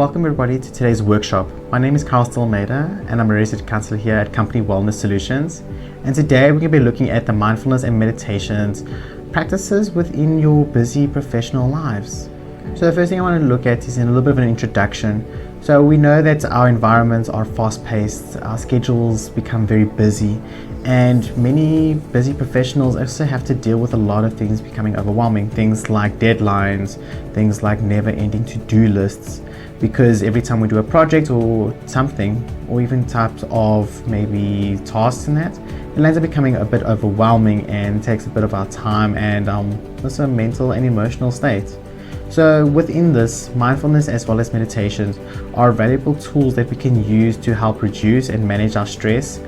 Welcome everybody to today's workshop. My name is Carl Stilmader and I'm a research counselor here at Company Wellness Solutions. And today we're going to be looking at the mindfulness and meditations practices within your busy professional lives. So the first thing I want to look at is in a little bit of an introduction. So we know that our environments are fast-paced, our schedules become very busy, and many busy professionals also have to deal with a lot of things becoming overwhelming. Things like deadlines, things like never-ending to-do lists, because every time we do a project or something, or even types of maybe tasks in that, it ends up becoming a bit overwhelming and takes a bit of our time and also mental and emotional state. So within this, mindfulness as well as meditations are valuable tools that we can use to help reduce and manage our stress,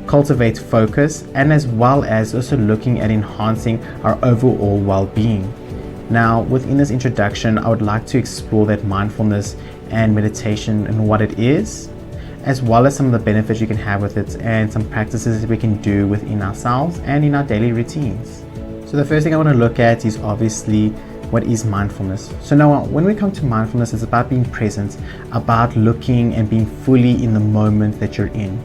cultivate focus, and as well as also looking at enhancing our overall well-being. Now, within this introduction, I would like to explore that mindfulness and meditation and what it is, as well as some of the benefits you can have with it and some practices that we can do within ourselves and in our daily routines. So the first thing I want to look at is obviously what is mindfulness. So now when we come to mindfulness, it's about being present, about looking and being fully in the moment that you're in.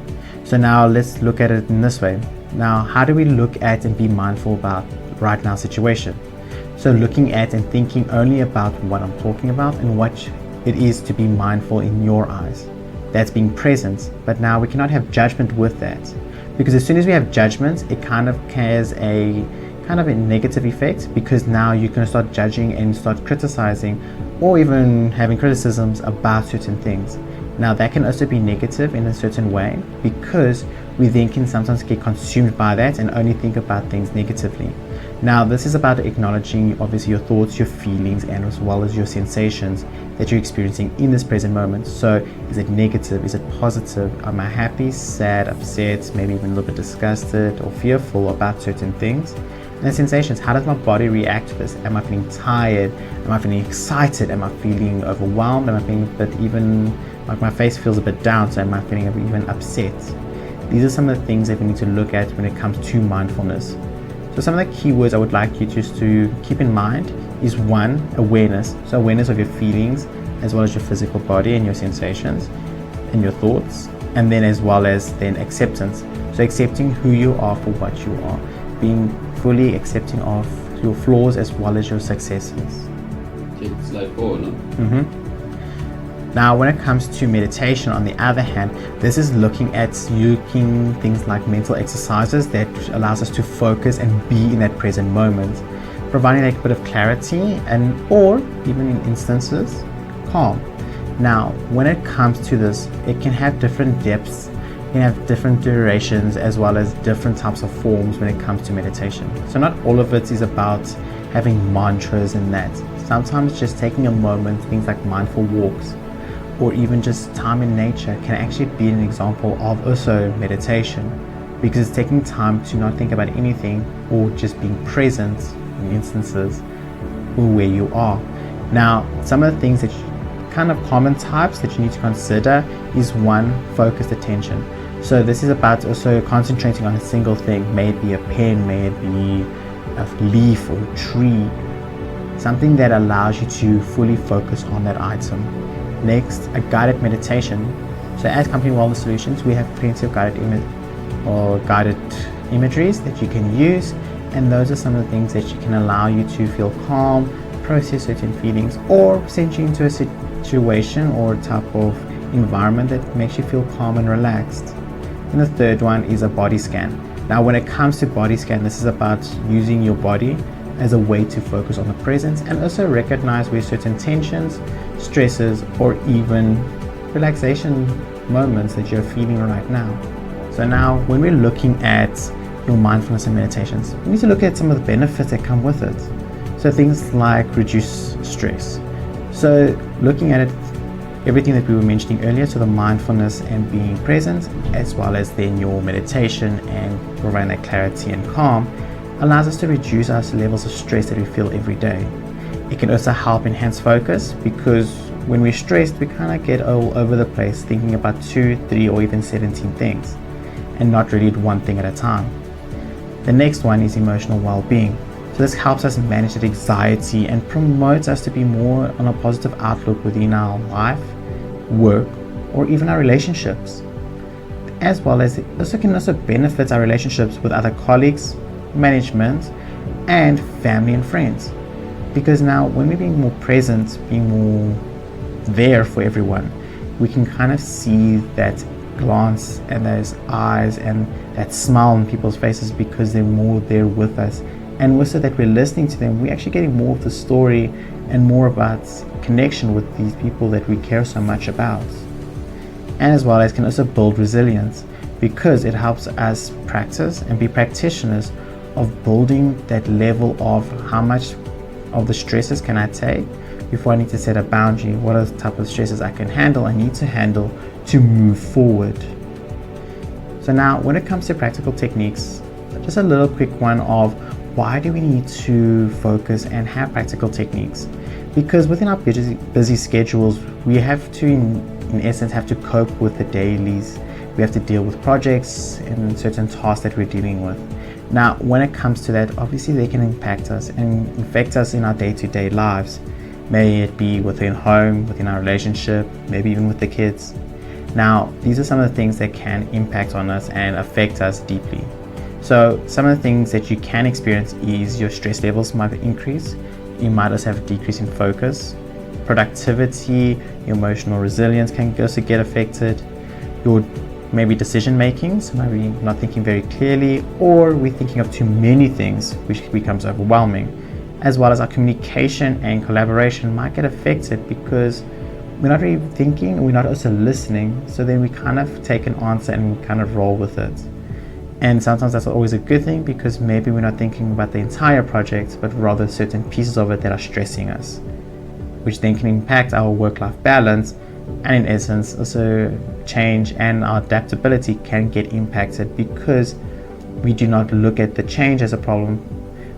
So now let's look at it in this way. Now, how do we look at and be mindful about right now situation? So looking at and thinking only about what I'm talking about and what it is to be mindful in your eyes. That's being present, but now we cannot have judgment with that, because as soon as we have judgment, it kind of has a negative effect, because now you're going to start judging and start criticizing or even having criticisms about certain things. Now that can also be negative in a certain way, because we then can sometimes get consumed by that and only think about things negatively. Now this is about acknowledging obviously your thoughts, your feelings, and as well as your sensations that you're experiencing in this present moment. So is it negative? Is it positive? Am I happy, sad, upset, maybe even a little bit disgusted or fearful about certain things? And the sensations, how does my body react to this? Am I feeling tired? Am I feeling excited? Am I feeling overwhelmed? Am I feeling a bit even like my face feels a bit down? So am I feeling even upset? These are some of the things that we need to look at when it comes to mindfulness. So some of the keywords I would like you just to keep in mind is 1, awareness. So awareness of your feelings as well as your physical body and your sensations and your thoughts, and then as well as then acceptance. So accepting who you are for what you are, being fully accepting of your flaws as well as your successes. It's like no? Now, when it comes to meditation, on the other hand, this is looking at using things like mental exercises that allows us to focus and be in that present moment, providing a bit of clarity and or even in instances, calm. Now, when it comes to this, it can have different depths, it can have different durations as well as different types of forms when it comes to meditation. So not all of it is about having mantras and that. Sometimes just taking a moment, things like mindful walks, or even just time in nature can actually be an example of also meditation, because it's taking time to not think about anything or just being present in instances where you are. Now, some of the things that kind of common types that you need to consider is 1, focused attention. So this is about also concentrating on a single thing, may it be a pen, may it be a leaf or a tree, something that allows you to fully focus on that item. Next, a guided meditation. So as Company Wellness Solutions, we have plenty of guided imageries that you can use, and those are some of the things that can allow you to feel calm, process certain feelings, or send you into a situation or type of environment that makes you feel calm and relaxed. And the third one is a body scan. Now when it comes to body scan, this is about using your body as a way to focus on the present and also recognize where certain tensions, stresses, or even relaxation moments that you're feeling right now. So now when we're looking at your mindfulness and meditations, we need to look at some of the benefits that come with it. So things like reduce stress. So looking at it, everything that we were mentioning earlier, so the mindfulness and being present, as well as then your meditation and providing that clarity and calm, allows us to reduce our levels of stress that we feel every day. It can also help enhance focus, because when we're stressed, we kind of get all over the place thinking about 2, 3, or even 17 things and not really one thing at a time. The next one is emotional well-being. So this helps us manage that anxiety and promotes us to be more on a positive outlook within our life work, or even our relationships. As well as it can also benefit our relationships with other colleagues, management, and family and friends. Because now when we're being more present, being more there for everyone, we can kind of see that glance and those eyes and that smile on people's faces because they're more there with us. And also that we're listening to them, we're actually getting more of the story and more about connection with these people that we care so much about. And as well as can also build resilience because it helps us practice and be practitioners of building that level of how much of the stresses can I take before I need to set a boundary. What are the type of stresses I can handle, I need to handle to move forward. So now when it comes to practical techniques, just a little quick one of why do we need to focus and have practical techniques? Because within our busy schedules, we have to, in essence, have to cope with the dailies. We have to deal with projects and certain tasks that we're dealing with. Now, when it comes to that, obviously they can impact us and affect us in our day-to-day lives. May it be within home, within our relationship, maybe even with the kids. Now, these are some of the things that can impact on us and affect us deeply. So some of the things that you can experience is your stress levels might increase. You might also have a decrease in focus. Productivity, your emotional resilience can also get affected. Your maybe decision making, so maybe not thinking very clearly, or we're thinking of too many things, which becomes overwhelming. As well as our communication and collaboration might get affected because we're not really thinking, we're not also listening, so then we kind of take an answer and we kind of roll with it. And sometimes that's always a good thing because maybe we're not thinking about the entire project, but rather certain pieces of it that are stressing us, which then can impact our work-life balance, and in essence also change and our adaptability can get impacted because we do not look at the change as a problem,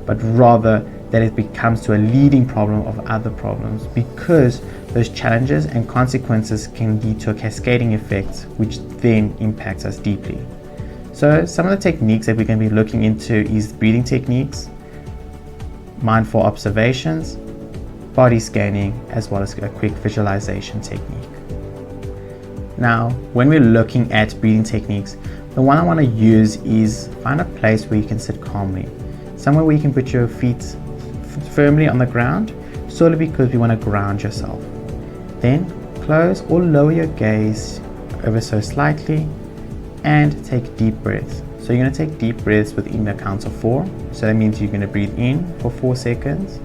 but rather that it becomes to a leading problem of other problems, because those challenges and consequences can lead to a cascading effect which then impacts us deeply. So some of the techniques that we're going to be looking into is breathing techniques, mindful observations, body scanning, as well as a quick visualization technique. Now, when we're looking at breathing techniques, the one I want to use is find a place where you can sit calmly, somewhere where you can put your feet firmly on the ground, solely because we want to ground yourself. Then close or lower your gaze ever so slightly and take deep breaths. So you're going to take deep breaths within the count of 4. So that means you're going to breathe in for 4 seconds,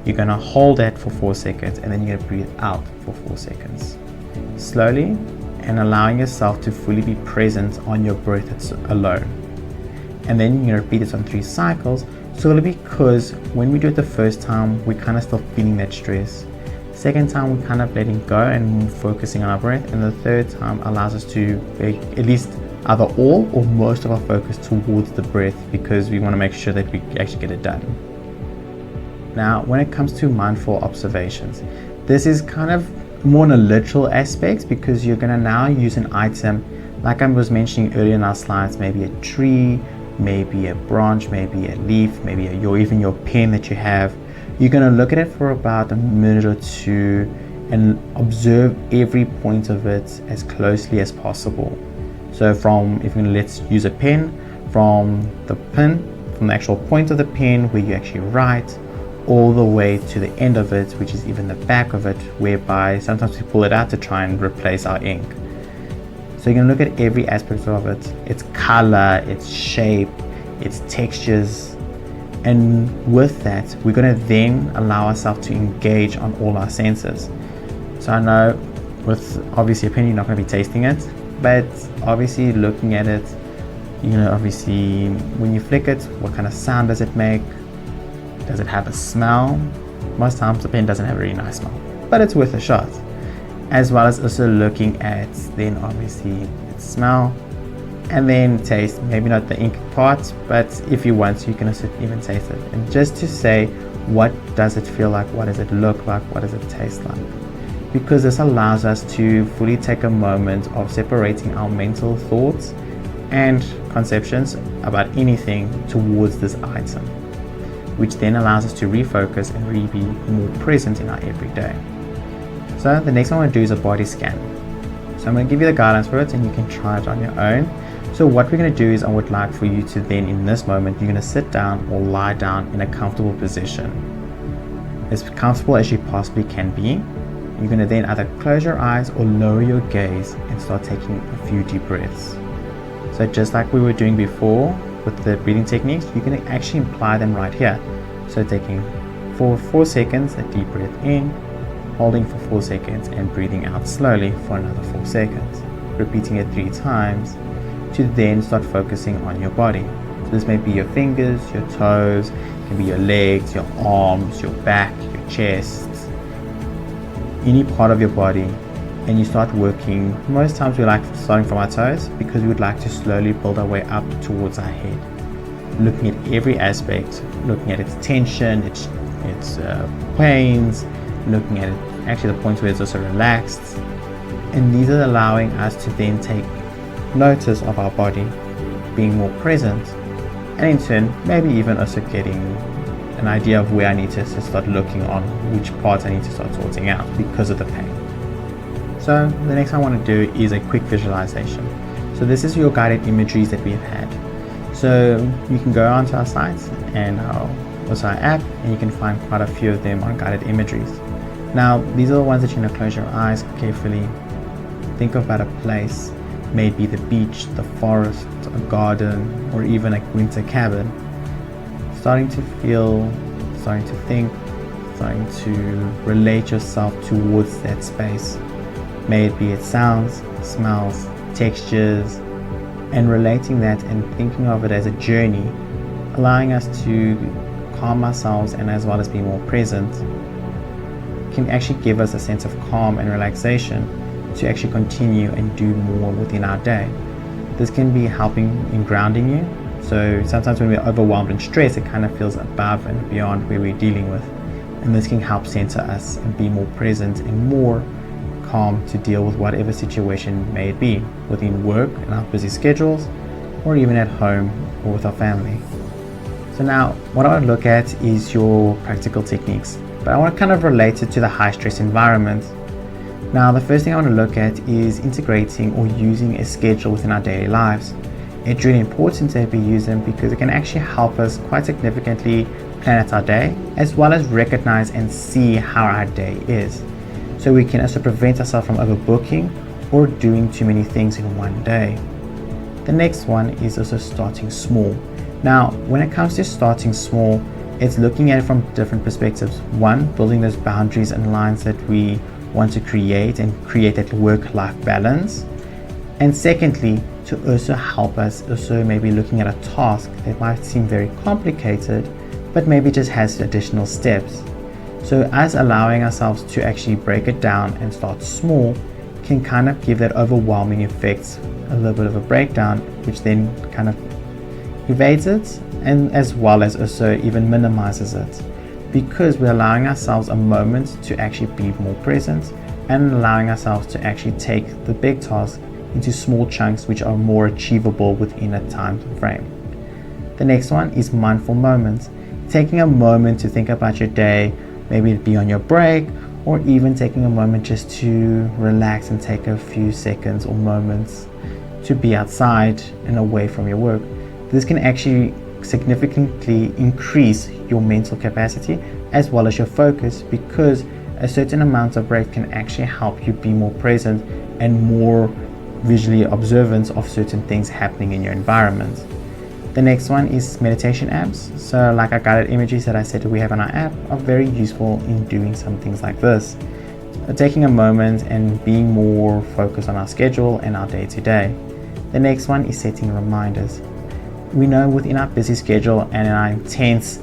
you're going to hold that for 4 seconds, and then you're going to breathe out for 4 seconds. Slowly, and allowing yourself to fully be present on your breath alone. And then you're going to repeat this on 3 cycles, solely because when we do it the first time, we kind of still feeling that stress. Second time, we're kind of letting go and focusing on our breath. And the third time allows us to make at least either all or most of our focus towards the breath, because we want to make sure that we actually get it done. Now, when it comes to mindful observations, this is kind of more in a literal aspect, because you're going to now use an item, like I was mentioning earlier in our slides, maybe a tree, maybe a branch, maybe a leaf, maybe even your pen that you have. You're going to look at it for about a minute or two and observe every point of it as closely as possible. So let's use a pen, from the actual point of the pen where you actually write, all the way to the end of it, which is even the back of it, whereby sometimes we pull it out to try and replace our ink. So you're going to look at every aspect of it, its color, its shape, its textures, and with that we're going to then allow ourselves to engage on all our senses. So I know with obviously a pen you're not going to be tasting it, but obviously looking at it, obviously when you flick it, what kind of sound does it make? Does it have a smell? Most times the pen doesn't have a very nice smell, but it's worth a shot. As well as also looking at then obviously its smell, and then taste, maybe not the ink part, but if you want to, you can also even taste it. And just to say, what does it feel like? What does it look like? What does it taste like? Because this allows us to fully take a moment of separating our mental thoughts and conceptions about anything towards this item, which then allows us to refocus and really be more present in our everyday. So the next one I want to do is a body scan. So I'm going to give you the guidance for it and you can try it on your own. So what we're going to do is I would like for you to then, in this moment, you're going to sit down or lie down in a comfortable position, as comfortable as you possibly can be. You're going to then either close your eyes or lower your gaze and start taking a few deep breaths. So just like we were doing before with the breathing techniques, you're going to actually apply them right here. So taking for 4 seconds, a deep breath in, holding for 4 seconds and breathing out slowly for another 4 seconds. Repeating it 3 times to then start focusing on your body. So this may be your fingers, your toes, it can be your legs, your arms, your back, your chest, any part of your body, and you start working. Most times we like starting from our toes because we would like to slowly build our way up towards our head, looking at every aspect, looking at its tension, its pains, looking at it, actually the points where it's also relaxed. And these are allowing us to then take notice of our body, being more present, and in turn maybe even also getting an idea of where I need to start looking on which parts I need to start sorting out because of the pain. So the next thing I want to do is a quick visualization. So this is your guided imageries that we've had. So you can go onto our site and also our app, and you can find quite a few of them on guided imageries. Now these are the ones that you're going to close your eyes carefully. Think about a place, maybe the beach, the forest, a garden, or even a winter cabin. Starting to feel, starting to think, starting to relate yourself towards that space. May it be sounds, smells, textures, and relating that and thinking of it as a journey, allowing us to calm ourselves and as well as be more present, can actually give us a sense of calm and relaxation to actually continue and do more within our day. This can be helping in grounding you. So sometimes when we're overwhelmed and stressed, it kind of feels above and beyond where we're dealing with. And this can help center us and be more present and more calm to deal with whatever situation may it be, within work and our busy schedules, or even at home or with our family. So now what I want to look at is your practical techniques, but I want to kind of relate it to the high stress environment. Now the first thing I want to look at is integrating or using a schedule within our daily lives. It's really important that we use them because it can actually help us quite significantly plan out our day, as well as recognize and see how our day is. So we can also prevent ourselves from overbooking or doing too many things in one day. The next one is also starting small. Now, when it comes to starting small, it's looking at it from different perspectives. One, building those boundaries and lines that we want to create and create that work-life balance. And secondly, to also help us also maybe looking at a task that might seem very complicated, but maybe just has additional steps. So as allowing ourselves to actually break it down and start small can kind of give that overwhelming effect a little bit of a breakdown, which then kind of evades it and as well as also even minimizes it, because we're allowing ourselves a moment to actually be more present and allowing ourselves to actually take the big task into small chunks which are more achievable within a time frame. The next one is mindful moments. Taking a moment to think about your day, maybe it be on your break, or even taking a moment just to relax and take a few seconds or moments to be outside and away from your work. This can actually significantly increase your mental capacity as well as your focus, because a certain amount of break can actually help you be more present and more visually observant of certain things happening in your environment. The next one is meditation apps. So like our guided images that I said we have on our app are very useful in doing some things like this. Taking a moment and being more focused on our schedule and our day-to-day. The next one is setting reminders. We know within our busy schedule and in our intense,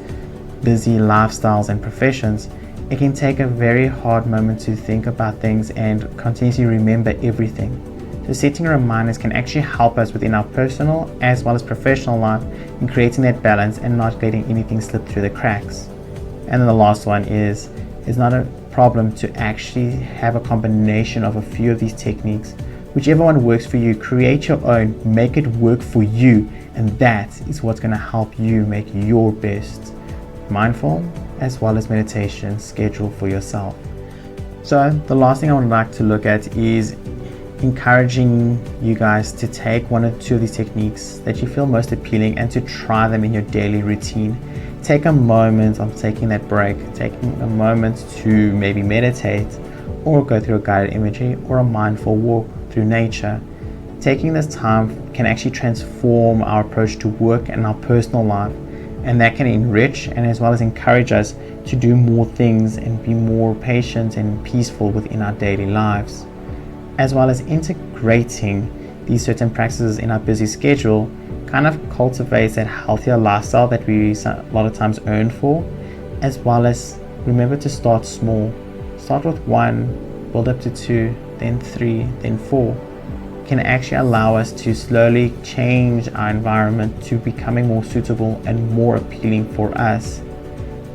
busy lifestyles and professions, it can take a very hard moment to think about things and continuously remember everything. So setting reminders can actually help us within our personal as well as professional life in creating that balance and not letting anything slip through the cracks. And then the last one is, it's not a problem to actually have a combination of a few of these techniques. Whichever one works for you, create your own, make it work for you, and that is what's going to help you make your best mindful as well as meditation schedule for yourself. So the last thing I would like to look at is encouraging you guys to take one or two of these techniques that you feel most appealing and to try them in your daily routine. Take a moment of taking that break, taking a moment to maybe meditate or go through a guided imagery or a mindful walk through nature. Taking this time can actually transform our approach to work and our personal life, and that can enrich and as well as encourage us to do more things and be more patient and peaceful within our daily lives. As well as integrating these certain practices in our busy schedule kind of cultivates that healthier lifestyle that we a lot of times earn for, as well as remember to start small. Start with 1, build up to 2, then 3, then 4. Can actually allow us to slowly change our environment to becoming more suitable and more appealing for us.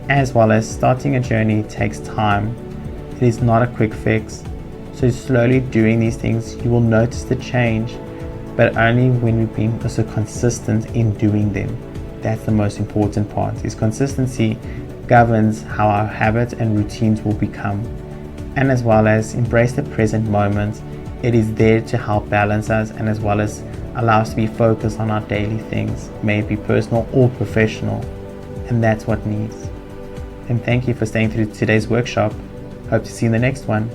As well as starting a journey takes time. It is not a quick fix. So slowly doing these things, you will notice the change, but only when we've been also consistent in doing them. That's the most important part, is consistency governs how our habits and routines will become. And as well as embrace the present moment. It is there to help balance us and as well as allow us to be focused on our daily things, may it be personal or professional. And that's what needs. And thank you for staying through today's workshop. Hope to see you in the next one.